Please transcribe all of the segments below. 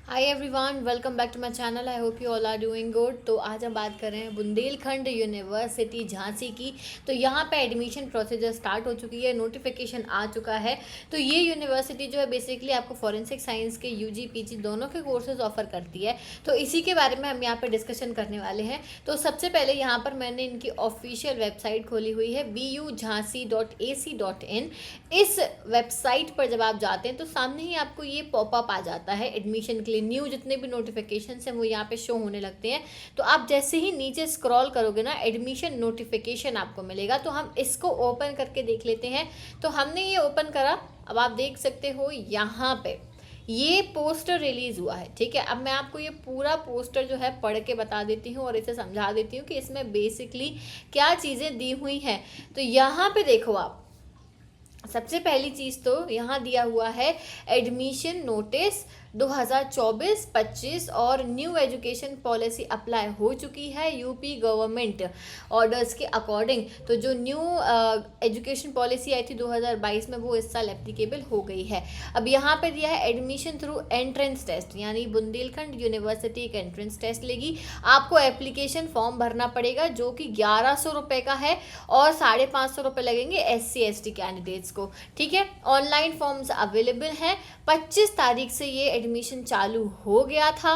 Hi everyone, welcome back to my channel. I hope you all are doing good. तो आज हम बात कर रहे हैं बुंदेलखंड यूनिवर्सिटी झांसी की। तो यहाँ पे एडमिशन प्रोसीजर स्टार्ट हो चुकी है, नोटिफिकेशन आ चुका है। तो ये यूनिवर्सिटी जो है बेसिकली आपको फॉरेंसिक साइंस के यूजी पीजी दोनों के कोर्सेज ऑफर करती है। तो इसी के बारे में हम यहाँ पे डिस्कशन करने वाले हैं। तो सबसे पहले यहाँ पर मैंने इनकी ऑफिशियल वेबसाइट खोली हुई है bujhansi.ac.in। इस वेबसाइट पर जब आप जाते हैं तो सामने ही आपको ये पॉपअप आ जाता है एडमिशन के लिए। न्यू जितने भी नोटिफिकेशन हैं वो यहाँ पे शो होने लगते हैं। तो आप जैसे ही नीचे स्क्रॉल करोगे ना, एडमिशन नोटिफिकेशन आपको मिलेगा। तो हम इसको ओपन करके देख लेते हैं। तो हमने ये ओपन करा, अब आप देख सकते हो यहाँ पे ये पोस्टर रिलीज हुआ है। ठीक है, अब मैं आपको ये पूरा पोस्टर जो है पढ़ के बता देती हूँ और इसे समझा देती हूँ कि इसमें बेसिकली क्या चीज़ें दी हुई हैं। तो यहाँ पे देखो आप, सबसे पहली चीज़ तो यहाँ दिया हुआ है एडमिशन नोटिस 2024-25 और न्यू एजुकेशन पॉलिसी अप्लाई हो चुकी है यूपी गवर्नमेंट ऑर्डर्स के अकॉर्डिंग। तो जो न्यू एजुकेशन पॉलिसी आई थी 2022 में, वो इस साल एप्लीकेबल हो गई है। अब यहाँ पे दिया है एडमिशन थ्रू एंट्रेंस टेस्ट, यानी बुंदेलखंड यूनिवर्सिटी एक एंट्रेंस टेस्ट लेगी। आपको एप्लीकेशन फॉर्म भरना पड़ेगा जो कि 1100 रुपये का है और 550 रुपये लगेंगे SC/ST कैंडिडेट्स को। ठीक है, ऑनलाइन फॉर्म्स अवेलेबल हैं। 25 तारीख से ये एडमिशन चालू हो गया था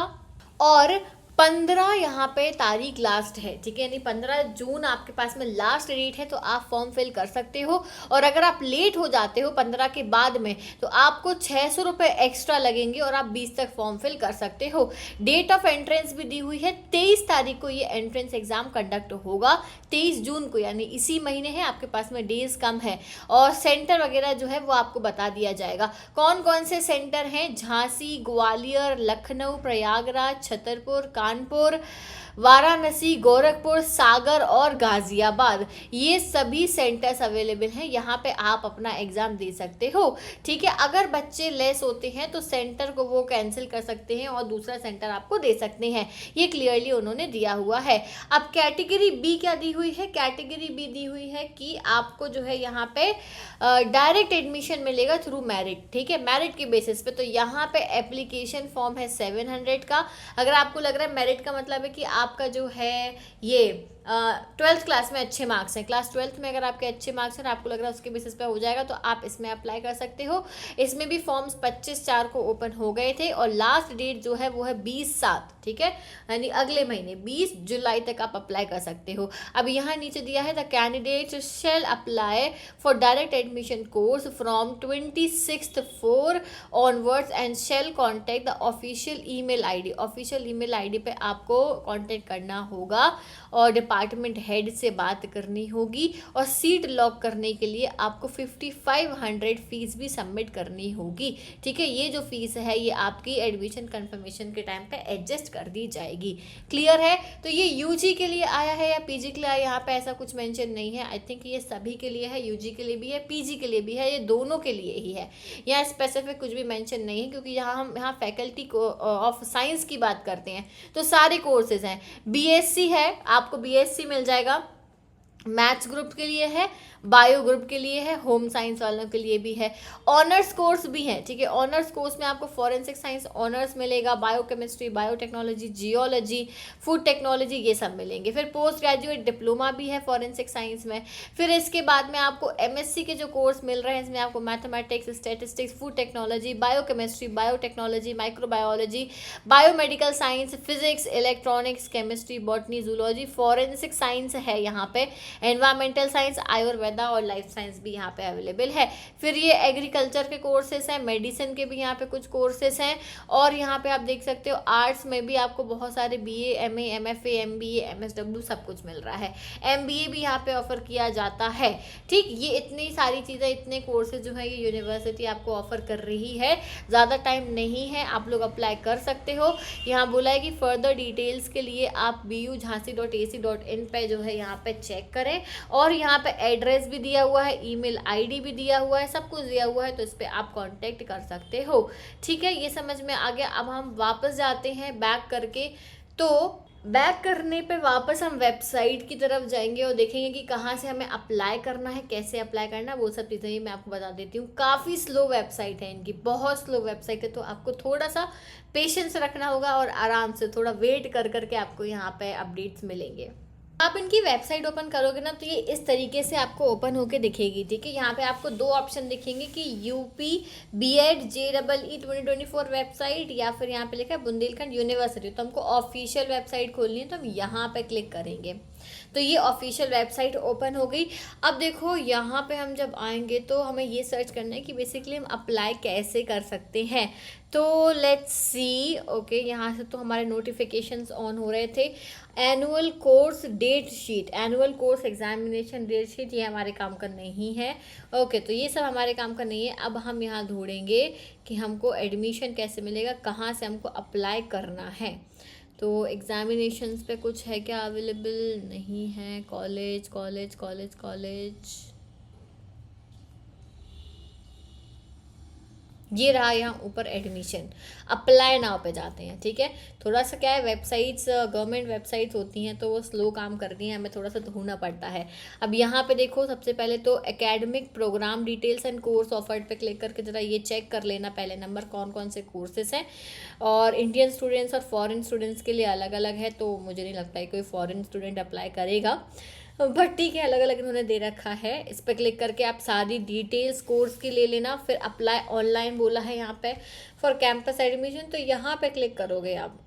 और 15 यहाँ पे तारीख लास्ट है। ठीक है, यानी 15 जून आपके पास में लास्ट डेट है। तो आप फॉर्म फिल कर सकते हो। और अगर आप लेट हो जाते हो 15 के बाद में तो आपको 600 रुपये एक्स्ट्रा लगेंगे और आप 20 तक फॉर्म फिल कर सकते हो। डेट ऑफ एंट्रेंस भी दी हुई है, 23 तारीख को ये एंट्रेंस एग्जाम कंडक्ट होगा। 23 जून को, यानी इसी महीने है, आपके पास में डेज कम है। और सेंटर वगैरह जो है वो आपको बता दिया जाएगा। कौन कौन से सेंटर हैं? झांसी, ग्वालियर, लखनऊ, प्रयागराज, छतरपुर, कानपुर, वाराणसी, गोरखपुर, सागर और गाजियाबाद, ये सभी सेंटर्स अवेलेबल हैं। यहाँ पे आप अपना एग्जाम दे सकते हो। ठीक है, अगर बच्चे लेस होते हैं तो सेंटर को वो कैंसिल कर सकते हैं और दूसरा सेंटर आपको दे सकते हैं। ये क्लियरली उन्होंने दिया हुआ है। अब कैटेगरी बी क्या दी हुई है? कैटेगरी बी दी हुई है कि आपको जो है यहाँ पे डायरेक्ट एडमिशन मिलेगा थ्रू मेरिट। ठीक है, मेरिट के बेसिस पे। तो यहाँ पे एप्लीकेशन फॉर्म है 700 का। अगर आपको लग रहा है मेरिट का मतलब है कि आपका जो है ये 12th क्लास में अच्छे मार्क्स हैं, क्लास 12th में अगर आपके अच्छे मार्क्स हैं, आपको लग रहा है उसके बेसिस पे हो जाएगा, तो आप इसमें अप्लाई कर सकते हो। इसमें भी फॉर्म्स 25/4 को ओपन हो गए थे और लास्ट डेट जो है वो है 20/7। ठीक है, यानी अगले महीने 20 जुलाई तक आप अप्लाई कर सकते हो। अब यहाँ नीचे दिया है the candidate shall apply for direct admission course from 26/4 onwards and shall contact the official email ID. Official email ID पे आपको कॉन्टेक्ट करना होगा और डिपार्टमेंट हेड से बात करनी होगी। और सीट लॉक करने के लिए आपको 5500 फीस भी सबमिट करनी होगी। ठीक है, ये जो फीस है ये आपकी एडमिशन कंफर्मेशन के टाइम पे एडजस्ट कर दी जाएगी। क्लियर है? तो ये यूजी के लिए आया है या पीजी के लिए आया, यहाँ पे ऐसा कुछ मेंशन नहीं है। आई थिंक ये सभी के लिए है, यूजी के लिए भी है, पीजी के लिए भी है, ये दोनों के लिए ही है। यहाँ स्पेसिफिक कुछ भी मेंशन नहीं है क्योंकि हम यहाँ फैकल्टी ऑफ साइंस की बात करते हैं। तो सारे कोर्सेज हैं। बीएससी है, आपको बीएससी मिल जाएगा। मैथ्स ग्रुप के लिए है, बायो ग्रुप के लिए है, होम साइंस वालों के लिए भी है। ऑनर्स कोर्स भी है। ठीक है, ऑनर्स कोर्स में आपको फॉरेंसिक साइंस ऑनर्स मिलेगा, biochemistry, biotechnology, geology, food technology, ये सब मिलेंगे। फिर पोस्ट ग्रेजुएट डिप्लोमा भी है फॉरेंसिक साइंस में। फिर इसके बाद में आपको एमएससी के जो कोर्स मिल रहे हैं, इसमें आपको mathematics, statistics, food technology, biochemistry, biotechnology, microbiology, biomedical science, physics, electronics, chemistry, botany, zoology, forensic science है यहाँ पे, एनवायरमेंटल साइंस, आयुर्वेदा और लाइफ साइंस भी यहाँ पे अवेलेबल है। फिर ये एग्रीकल्चर के कोर्सेस हैं, मेडिसिन के भी यहाँ पे कुछ कोर्सेस हैं। और यहाँ पे आप देख सकते हो आर्ट्स में भी आपको बहुत सारे BA, MA, MFA, MBA, MSW सब कुछ मिल रहा है। MBA भी यहाँ पे ऑफर किया जाता है। ठीक, ये इतनी सारी चीज़ें, इतने कोर्सेज जो है ये यूनिवर्सिटी आपको ऑफर कर रही है। ज़्यादा टाइम नहीं है, आप लोग अप्लाई कर सकते हो। यहाँ बोला है कि फर्दर डिटेल्स के लिए आप bujhansi.ac.in पे जो है यहाँ पे चेक करें। और यहाँ पे एड्रेस भी दिया हुआ है, ईमेल आईडी भी दिया हुआ है, सब कुछ दिया हुआ है। तो इस पर आप कांटेक्ट कर सकते हो। ठीक है, ये समझ में आ गया। अब हम वापस जाते हैं बैक करके। तो बैक करने पे वापस हम वेबसाइट की तरफ जाएंगे और देखेंगे कि कहाँ से हमें अप्लाई करना है, कैसे अप्लाई करना है, वो सब चीज़ें ही मैं आपको बता देती हूँ। काफ़ी स्लो वेबसाइट है इनकी, बहुत स्लो वेबसाइट है, तो आपको थोड़ा सा पेशेंस रखना होगा और आराम से थोड़ा वेट कर करके आपको यहाँ पे अपडेट्स मिलेंगे। आप इनकी वेबसाइट ओपन करोगे ना तो ये इस तरीके से आपको ओपन होके दिखेगी, ठीक है। यहाँ पे आपको दो ऑप्शन दिखेंगे कि यूपी बीएड JEE 2024 वेबसाइट, या फिर यहाँ पे लिखा है बुंदेलखंड यूनिवर्सिटी। तो हमको ऑफिशियल वेबसाइट खोलनी है तो हम यहाँ पे क्लिक करेंगे, तो ये ऑफिशियल वेबसाइट ओपन हो गई। अब देखो यहाँ पे हम जब आएंगे तो हमें ये सर्च करना है कि बेसिकली हम अप्लाई कैसे कर सकते हैं। तो लेट्स सी, ओके, यहाँ से तो हमारे नोटिफिकेशंस ऑन हो रहे थे। Annual course date sheet, annual course examination date sheet, ये हमारे काम का नहीं है। ओके, तो ये सब हमारे काम का नहीं है। अब हम यहाँ ढूंढेंगे कि हमको एडमिशन कैसे मिलेगा, कहाँ से हमको अप्लाई करना है। तो एग्जामिनेशंस पे कुछ है क्या अवेलेबल? नहीं है। कॉलेज कॉलेज कॉलेज कॉलेज, ये रहा यहाँ ऊपर एडमिशन, अप्लाई नाउ पे जाते हैं, ठीक है। थोड़ा सा क्या है, वेबसाइट्स गवर्नमेंट वेबसाइट्स होती हैं तो वो स्लो काम करती हैं, हमें थोड़ा सा ढूंढना पड़ता है। अब यहाँ पे देखो, सबसे पहले तो academic programme details and course offered पे क्लिक करके ज़रा ये चेक कर लेना पहले नंबर कौन कौन से कोर्सेज हैं। और इंडियन स्टूडेंट्स और फॉरेन स्टूडेंट्स के लिए अलग अलग है, तो मुझे नहीं लगता है कोई फॉरेन स्टूडेंट अप्लाई करेगा, बट ठीक है, अलग अलग इन्होंने दे रखा है। इस पर क्लिक करके आप सारी डिटेल्स कोर्स की ले लेना। फिर अप्लाई ऑनलाइन बोला है यहाँ पे फॉर कैंपस एडमिशन, तो यहाँ पे क्लिक करोगे आप।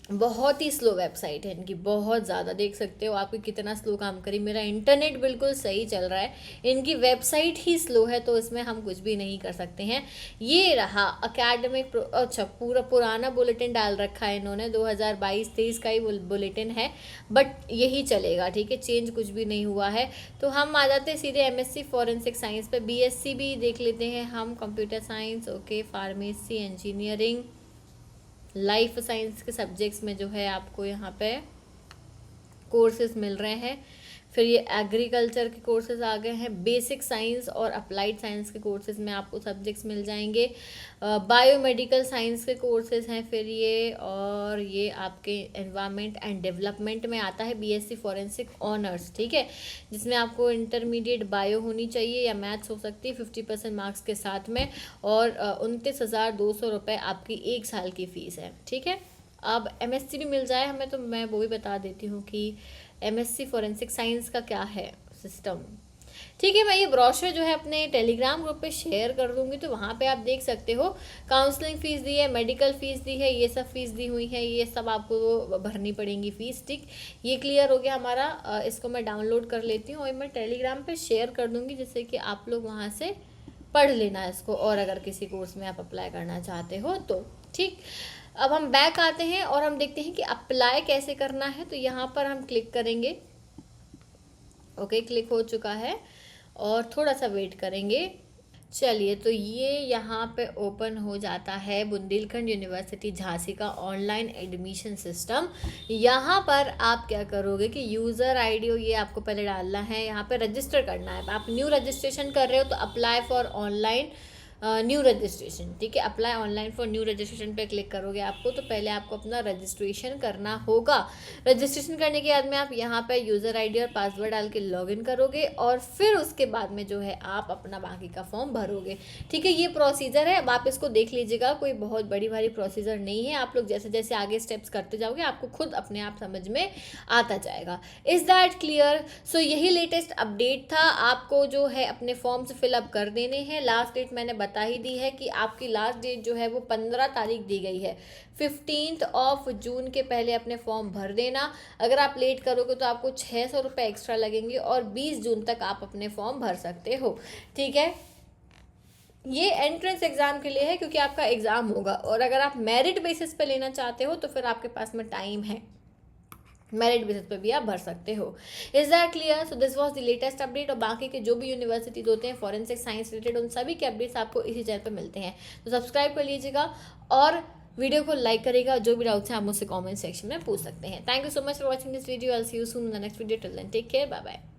बहुत ही स्लो वेबसाइट है इनकी, बहुत ज़्यादा, देख सकते हो आपको कितना स्लो काम करी। मेरा इंटरनेट बिल्कुल सही चल रहा है, इनकी वेबसाइट ही स्लो है, तो इसमें हम कुछ भी नहीं कर सकते हैं। ये रहा अकेडमिक, अच्छा पूरा पुराना बुलेटिन डाल रखा है इन्होंने, 2022-23 का ही बुलेटिन है, बट यही चलेगा, ठीक है, चेंज कुछ भी नहीं हुआ है। तो हम आ जाते हैं सीधे MSc फॉरेंसिक साइंस पे। BSc भी देख लेते हैं हम, computer science, okay, pharmacy, engineering, life science के सब्जेक्ट्स में जो है आपको यहाँ पे कोर्सेज मिल रहे हैं। फिर ये एग्रीकल्चर के कोर्सेज आ गए हैं, बेसिक साइंस और अप्लाइड साइंस के कोर्सेज में आपको सब्जेक्ट्स मिल जाएंगे। बायोमेडिकल साइंस के कोर्सेज हैं फिर ये, और ये आपके एनवायरनमेंट एंड डेवलपमेंट में आता है BSc फॉरेंसिक ऑनर्स, ठीक है, जिसमें आपको इंटरमीडिएट बायो होनी चाहिए या मैथ्स हो सकती है 50% मार्क्स के साथ में, और 29,200 रुपये आपकी 1 साल की फ़ीस है, ठीक है। अब MSc भी मिल जाए हमें तो मैं वो भी बता देती हूँ कि MSc फॉरेंसिक साइंस का क्या है सिस्टम, ठीक है। मैं ये ब्रोशर जो है अपने टेलीग्राम ग्रुप पे शेयर कर दूंगी, तो वहाँ पे आप देख सकते हो। काउंसलिंग फ़ीस दी है, मेडिकल फ़ीस दी है, ये सब फीस दी हुई है, ये सब आपको भरनी पड़ेंगी फ़ीस, ठीक। ये क्लियर हो गया हमारा। इसको मैं डाउनलोड कर लेती हूँ और मैं टेलीग्राम पे शेयर कर दूँगी, जिससे कि आप लोग वहाँ से पढ़ लेना इसको, और अगर किसी कोर्स में आप अप्लाई करना चाहते हो तो, ठीक। अब हम बैक आते हैं और हम देखते हैं कि अप्लाई कैसे करना है। तो यहाँ पर हम क्लिक करेंगे, ओके, क्लिक हो चुका है, और थोड़ा सा वेट करेंगे। चलिए, तो ये यहाँ पे ओपन हो जाता है बुंदेलखंड यूनिवर्सिटी झांसी का ऑनलाइन एडमिशन सिस्टम। यहाँ पर आप क्या करोगे कि यूज़र आईडी ये आपको पहले डालना है, यहाँ पे रजिस्टर करना है। आप न्यू रजिस्ट्रेशन कर रहे हो तो apply for online new registration, ठीक है, apply online for new registration पे क्लिक करोगे आपको, तो पहले आपको अपना रजिस्ट्रेशन करना होगा। रजिस्ट्रेशन करने के बाद में आप यहाँ पे यूज़र आईडी और पासवर्ड डाल के लॉगिन करोगे, और फिर उसके बाद में जो है आप अपना बाकी का फॉर्म भरोगे, ठीक है। ये प्रोसीजर है, अब आप इसको देख लीजिएगा, कोई बहुत बड़ी भारी प्रोसीजर नहीं है। आप लोग जैसे जैसे आगे स्टेप्स करते जाओगे आपको खुद अपने आप समझ में आता जाएगा। Is that clear? सो यही लेटेस्ट अपडेट था। आपको जो है अपने फॉर्म्स फिलअप कर देने हैं। लास्ट डेट मैंने बता ही दी है कि आपकी लास्ट डेट जो है वो 15 तारीख दी गई है। 15 जून के पहले अपने फॉर्म भर देना। अगर आप लेट करोगे तो आपको 600 रुपये एक्स्ट्रा लगेंगे, और 20 जून तक आप अपने फॉर्म भर सकते हो, ठीक है। ये एंट्रेंस एग्ज़ाम के लिए है, क्योंकि आपका एग्ज़ाम होगा, और अगर आप मेरिट बेसिस पे लेना चाहते हो तो फिर आपके पास में टाइम है, मेरिट बेसिस पे भी आप भर सकते हो। Is that clear? So this was the latest update, और बाकी के जो भी यूनिवर्सिटीज होते हैं फॉरेंसिक साइंस रिलेटेड, उन सभी के अपडेट्स आपको इसी चैनल पे मिलते हैं। तो सब्सक्राइब कर लीजिएगा और वीडियो को लाइक करेगा। जो भी डाउट्स हैं आप मुझसे कमेंट सेक्शन में पूछ सकते हैं। Thank you so much for watching this video. I will see you soon in the next video. Till then take care, bye bye.